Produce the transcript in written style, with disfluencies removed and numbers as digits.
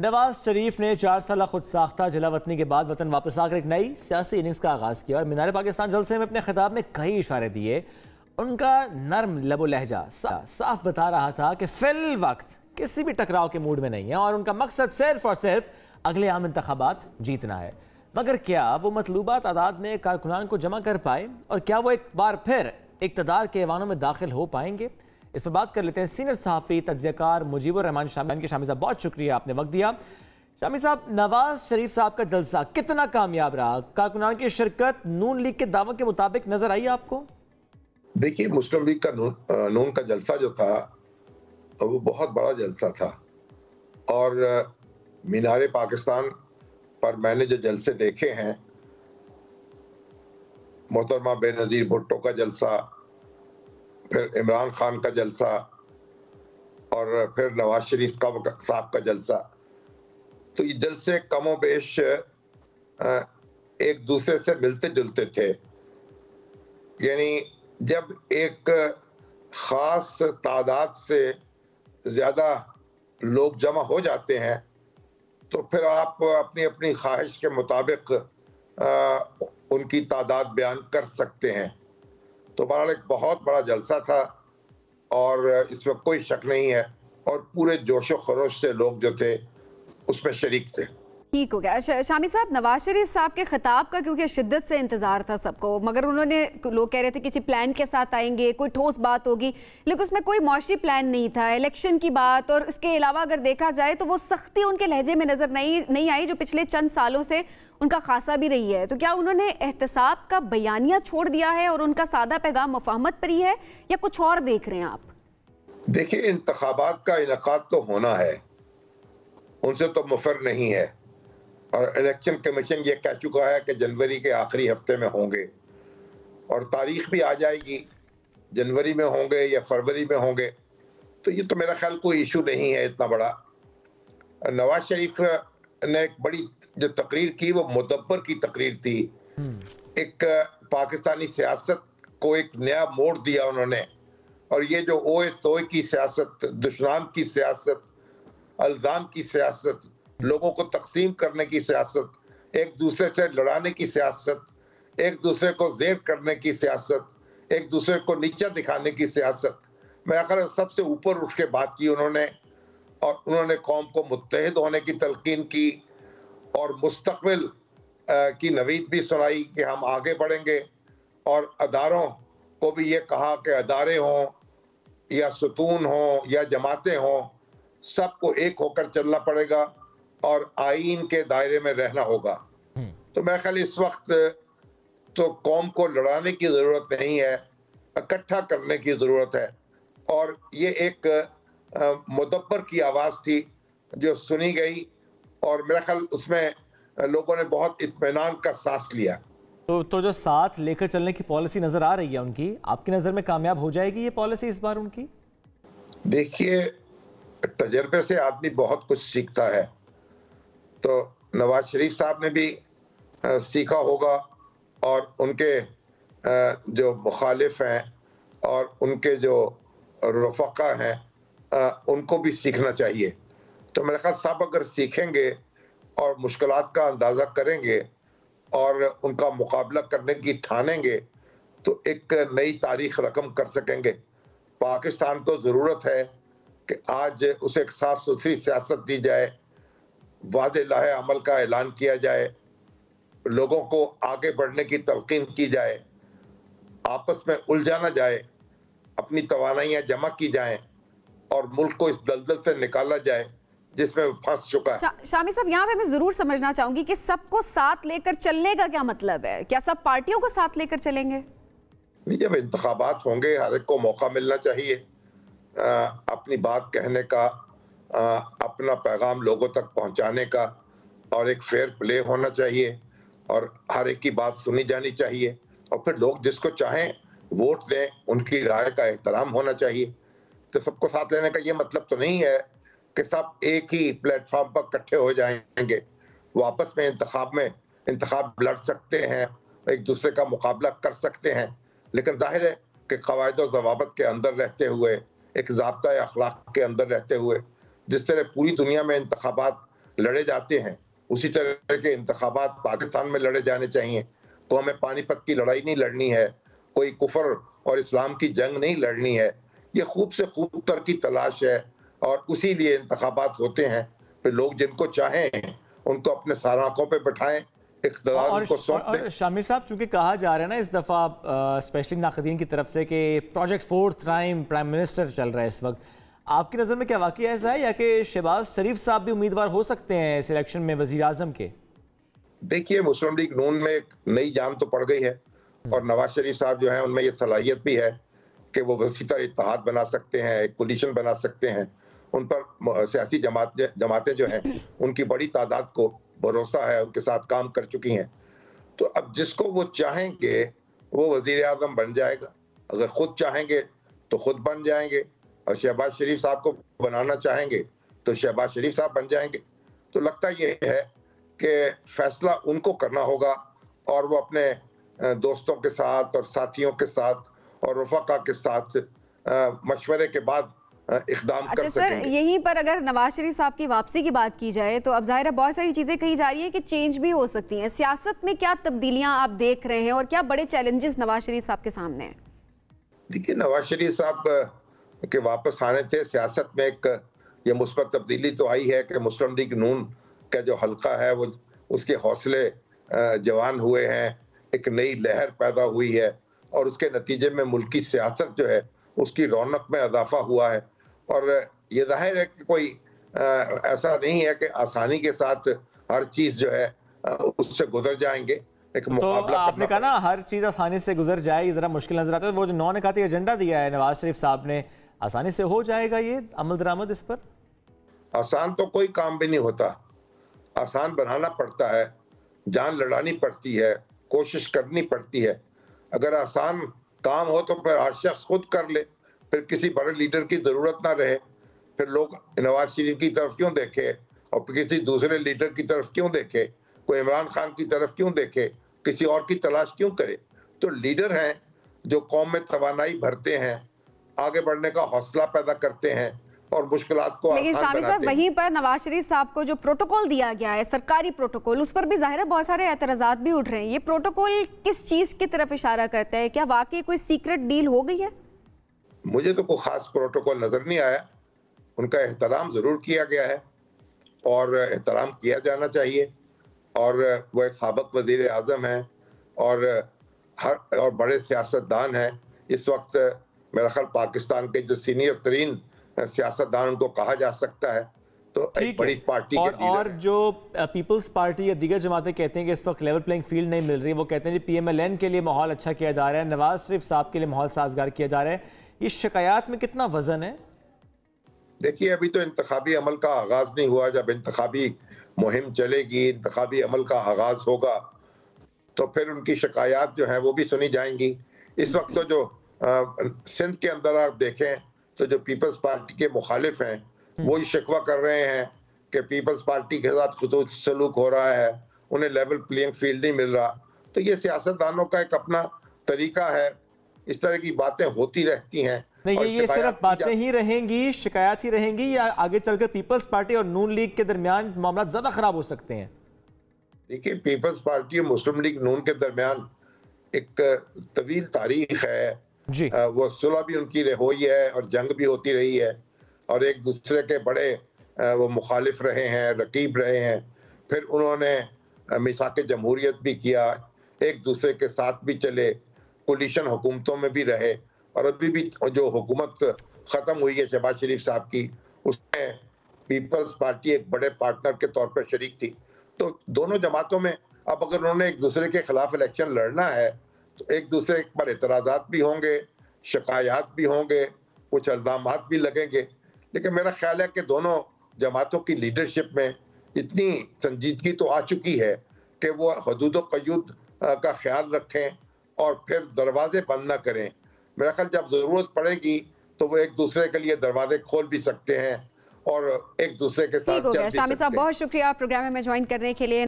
नवाज शरीफ ने 4 साल खुद साख्ता जलावतनी के बाद वतन वापस आकर एक नई सियासी इनिंग्स का आगाज किया और मीनार पाकिस्तान जलसे में अपने खिताब में कई इशारे दिए। उनका नरम लबो लहजा साफ बता रहा था कि फिल वक्त किसी भी टकराव के मूड में नहीं है और उनका मकसद सिर्फ और सिर्फ अगले आम इंतखाबात जीतना है। मगर क्या वो मतलूबा तादाद में कारकुनान को जमा कर पाए और क्या वो एक बार फिर इक़्तिदार के ऐवानों में दाखिल हो पाएंगे? इस पर बात कर लेते हैं सीनियर सहाफ़ी तज्ज़ियाकार मुजीबुर रहमान शामी साहब। बहुत शुक्रिया, आपने वक्त दिया। शामी साहब, नवाज शरीफ साहब का जलसा कितना कामयाब रहा? कारकुनान की शिरकत नून लीग के दावों के मुताबिक नजर आई आपको? देखिए, मुस्लिम लीग का नून का जलसा जो था वो बहुत बड़ा जलसा था और मीनार पाकिस्तान पर मैंने जो जलसे देखे हैं, मोहतरमा बेनज़ीर भुट्टो का जलसा, फिर इमरान खान का जलसा और फिर नवाज शरीफ साहब का जलसा, तो ये जलसे कमो बेश एक दूसरे से मिलते जुलते थे। यानी जब एक खास तादाद से ज्यादा लोग जमा हो जाते हैं तो फिर आप अपनी अपनी ख्वाहिश के मुताबिक उनकी तादाद बयान कर सकते हैं। तो बहरहाल एक बहुत बड़ा जलसा था और इसमें कोई शक नहीं है और पूरे जोशो खरोश से लोग जो थे उसमें शरीक थे। ठीक हो गया। शामी साहब, नवाज शरीफ साहब के खिताब का क्योंकि शिद्दत से इंतजार था सबको, मगर उन्होंने, लोग कह रहे थे किसी प्लान के साथ आएंगे, कोई ठोस बात होगी, लेकिन उसमें कोई मुआशी प्लान नहीं था। इलेक्शन की बात और इसके अलावा अगर देखा जाए तो वो सख्ती उनके लहजे में नजर नहीं आई जो पिछले चंद सालों से उनका खासा भी रही है। तो क्या उन्होंने एहतसाब का बयानिया छोड़ दिया है और उनका सादा पैगाम मुफाहमत पर ही है या कुछ और देख रहे हैं आप? देखिए, इंतखाबात का इनेकाद तो होना है, उनसे तो मुफर नहीं है और इलेक्शन कमीशन ये कह चुका है कि जनवरी के आखिरी हफ्ते में होंगे और तारीख भी आ जाएगी, जनवरी में होंगे या फरवरी में होंगे, तो ये तो मेरा ख्याल कोई इशू नहीं है इतना बड़ा। नवाज शरीफ ने एक बड़ी जो तकरीर की वो मुदब्बर की तकरीर थी। एक पाकिस्तानी सियासत को एक नया मोड़ दिया उन्होंने और ये जो ओए तोए की सियासत, दुश्मनान की सियासत, अल्जाम की सियासत, लोगों को तकसीम करने की सियासत, एक दूसरे से लड़ाने की सियासत, एक दूसरे को ज़ेर करने की सियासत, एक दूसरे को नीचा दिखाने की सियासत, मैं ख्याल सबसे ऊपर उठ के बात की उन्होंने और उन्होंने कौम को मुत्तहिद होने की तलकीन की और मुस्तक़बिल की नवीद भी सुनाई कि हम आगे बढ़ेंगे और अदारों को भी ये कहा कि अदारे हों या सुतून हों या जमातें हों, सबको एक होकर चलना पड़ेगा और आईन के दायरे में रहना होगा। तो मैं ख्याल इस वक्त तो कौम को लड़ाने की ज़रूरत नहीं है, इकट्ठा करने की ज़रूरत है और ये एक मुदब्बर की आवाज़ थी जो सुनी गई और मेरा ख्याल उसमें लोगों ने बहुत इत्मीनान का सांस लिया। तो जो साथ लेकर चलने की पॉलिसी नजर आ रही है उनकी, आपकी नज़र में कामयाब हो जाएगी ये पॉलिसी इस बार उनकी? देखिए, तजर्बे से आदमी बहुत कुछ सीखता है, तो नवाज शरीफ साहब ने भी सीखा होगा और उनके जो मुखालिफ हैं और उनके जो रफ़क़ा हैं उनको भी सीखना चाहिए। तो मेरे ख्याल सब अगर सीखेंगे और मुश्किलात का अंदाज़ा करेंगे और उनका मुकाबला करने की ठानेंगे तो एक नई तारीख रकम कर सकेंगे। पाकिस्तान को ज़रूरत है कि आज उसे एक साफ सुथरी सियासत दी जाए, वादे लाहे अमल का ऐलान किया जाए, लोगों को आगे बढ़ने की तलकीन की जाए, आपस में उलझा ना जाए, अपनी तवानाइयाँ जमा की जाएं और मुल्क को इस दलदल से निकाला जाए जिसमें वो फंस चुका है। शामी साहब, यहाँ पे मैं जरूर समझना चाहूंगी कि सबको साथ लेकर चलने का क्या मतलब है? क्या सब पार्टियों को साथ लेकर चलेंगे? नहीं, जब इंतखाबात होंगे हर एक को मौका मिलना चाहिए अपनी बात कहने का, अपना पैगाम लोगों तक पहुंचाने का और एक फेयर प्ले होना चाहिए और हर एक की बात सुनी जानी चाहिए और फिर लोग जिसको चाहें वोट दें, उनकी राय का एहतराम होना चाहिए। तो सबको साथ लेने का ये मतलब तो नहीं है कि सब एक ही प्लेटफॉर्म पर इकट्ठे हो जाएंगे। वो आपस में इंतखाब लड़ सकते हैं, एक दूसरे का मुकाबला कर सकते हैं, लेकिन जाहिर है कि क़वाइद और ज़वाबित के अंदर रहते हुए, एक ज़ाब्ता अखलाक के अंदर रहते हुए, जिस तरह पूरी दुनिया में इंतखाबात लड़े जाते हैं, उसी तरह के इंतखाबात पाकिस्तान में लड़े जाने चाहिए। तो हमें पानीपत की लड़ाई नहीं लड़नी है, कोई कुफर और इस्लाम की जंग नहीं लड़नी है। ये खूब से खूब तर की तलाश है और उसी लिए इंतखाबात होते हैं। फिर लोग जिनको चाहें उनको अपने सराखों पे बैठाएं, इख्तियार उनको सौंप दें। शामिर साहब, चूंकि कहा जा रहा है ना इस दफ़ा स्पेशली नाक़दीन की तरफ से कि project fourth time prime minister चल रहा है इस वक्त, आपकी नज़र में क्या वाकई ऐसा है या कि शहबाज शरीफ साहब भी उम्मीदवार हो सकते हैं इस इलेक्शन में वज़ीर आज़म के? देखिए, मुस्लिम लीग नून में एक नई जान तो पड़ गई है और नवाज शरीफ साहब जो है उनमें ये सलाहियत भी है कि वो वसीतर इत्तेहाद बना सकते हैं, एक कोलिशन बना सकते हैं। उन पर सियासी जमातें जो हैं उनकी बड़ी तादाद को भरोसा है, उनके साथ काम कर चुकी हैं। तो अब जिसको वो चाहेंगे वो वजीर आज़म बन जाएगा। अगर खुद चाहेंगे तो खुद बन जाएंगे और शहबाज शरीफ साहब को बनाना चाहेंगे तो शहबाज शरीफ साहब बन जाएंगे। तो लगता ये है कि फैसला उनको करना होगा और वो अपने दोस्तों के साथ और साथियों के साथ और रफ़ाक़ा के साथ मशवरे के बाद इक़दाम कर सकेंगे। सर, यहीं पर अगर नवाज शरीफ साहब की वापसी की बात की जाए तो अब ज़ाहिर है बहुत सारी चीज़ें कही जा रही है कि चेंज भी हो सकती हैं। सियासत में क्या तब्दीलियां आप देख रहे हैं और क्या बड़े चैलेंजेस नवाज शरीफ साहब के सामने हैं? देखिए, नवाज शरीफ साहब के वापस आने थे सियासत में एक ये मुस्बत तब्दीली तो आई है कि मुस्लिम लीग नून का जो हल्का है वो उसके हौसले जवान हुए हैं, एक नई लहर पैदा हुई है और उसके नतीजे में मुल्की सियासत जो है उसकी रौनक में इजाफा हुआ है। और ये जाहिर है कि कोई ऐसा नहीं है कि आसानी के साथ हर चीज जो है उससे गुजर जाएंगे। एक मुकाबला आपने कहा ना हर चीज आसानी से गुजर जाएगी, जरा मुश्किल नजर आता है। वो जो 9 निकाती एजेंडा दिया है नवाज शरीफ साहब ने, आसानी से हो जाएगा ये अमल दरामद इस पर? आसान तो कोई काम भी नहीं होता, आसान बनाना पड़ता है, जान लड़ानी पड़ती है, कोशिश करनी पड़ती है। अगर आसान काम हो तो फिर हर शख्स खुद कर ले, फिर किसी बड़े लीडर की जरूरत ना रहे। फिर लोग नवाज शरीफ की तरफ क्यों देखे और किसी दूसरे लीडर की तरफ क्यों देखे, कोई इमरान खान की तरफ क्यों देखे, किसी और की तलाश क्यों करे। तो लीडर हैं जो कौम में तवानाई भरते हैं, आगे बढ़ने का हौसला पैदा करते हैं और मुश्किलात को आसान बनाते हैं। लेकिन साहब, वहीं पर नवाज शरीफ साहब को जो प्रोटोकॉल दिया गया है, सरकारी प्रोटोकॉल, उस पर भी जाहिर है बहुत सारे एतराजात भी उठ रहे हैं। ये प्रोटोकॉल किस चीज की तरफ इशारा करता है? क्या वाकई कोई सीक्रेट डील हो गई है? मुझे तो कोई खास प्रोटोकॉल नजर नहीं आया। उनका एहतराम जरूर किया गया है और एहतराम किया जाना चाहिए। और वह साबिक वजीर आजम हैं और बड़े सियासतदान हैं। इस वक्त मेरा ख्याल पाकिस्तान के जो सीनियर तरीन सियासतदान उनको कहा जा सकता है। तो एक बड़ी पार्टी के और जो पीपल्स पार्टी या दीगर जमातें कहते हैं कि इस वक्त लेवल प्लेइंग फील्ड नहीं मिल रही, वो कहते हैं जी PMLN के लिए माहौल अच्छा किया जा रहा है, नवाज शरीफ साहब के लिए माहौल साजगार किया जा रहा है। ये शिकायत में कितना वजन है? देखिए, अभी तो इंतखाबी अमल का आगाज नहीं हुआ। जब इंतखाबी मुहिम चलेगी, इंतखाबी अमल का आगाज होगा तो फिर उनकी शिकायत जो है वो भी सुनी जाएंगी। इस वक्त तो जो सिंध के अंदर आप देखें तो जो पीपल्स पार्टी के मुखालिफ हैं वो ही शिकवा कर रहे हैं कि पीपल्स पार्टी के साथ खुसूस सलूक हो रहा है, उन्हें लेवल प्लेइंग फील्ड नहीं मिल रहा। तो ये सियासतदानों का एक अपना तरीका है, इस तरह की बातें होती रहती हैं। नहीं, ये सिर्फ बातें ही रहेंगी, शिकायत ही रहेंगी, या आगे चलकर पीपल्स पार्टी और नून लीग के दरमियान मामला ज्यादा खराब हो सकते हैं? देखिए, पीपल्स पार्टी और मुस्लिम लीग नून के दरमियान एक तवील तारीख है जी। वो सुलह भी उनकी हुई है और जंग भी होती रही है और एक दूसरे के बड़े वो मुखालिफ रहे हैं, रकीब रहे हैं। फिर उन्होंने मिसाक जमहूरियत भी किया, एक दूसरे के साथ भी चले, कोलिशन हुकूमतों में भी रहे और अभी भी जो हुकूमत ख़त्म हुई है शहबाज शरीफ साहब की, उसमें पीपल्स पार्टी एक बड़े पार्टनर के तौर पर शरीक थी। तो दोनों जमातों में अब अगर उन्होंने एक दूसरे के खिलाफ इलेक्शन लड़ना है तो एक दूसरे पर एतराज़ात भी होंगे, शिकायत भी होंगे, कुछ इल्ज़ामात भी लगेंगे। लेकिन मेरा ख्याल है कि दोनों जमातों की लीडरशिप में इतनी संजीदगी तो आ चुकी है कि वो हदूद व क़यूद का ख्याल रखें और फिर दरवाजे बंद ना करें। मेरा ख्याल जब ज़रूरत पड़ेगी तो वो एक दूसरे के लिए दरवाजे खोल भी सकते हैं और एक दूसरे के साथ चल भी सकते हैं। शामिर साहब, बहुत शुक्रिया प्रोग्राम में ज्वाइन करने के लिए।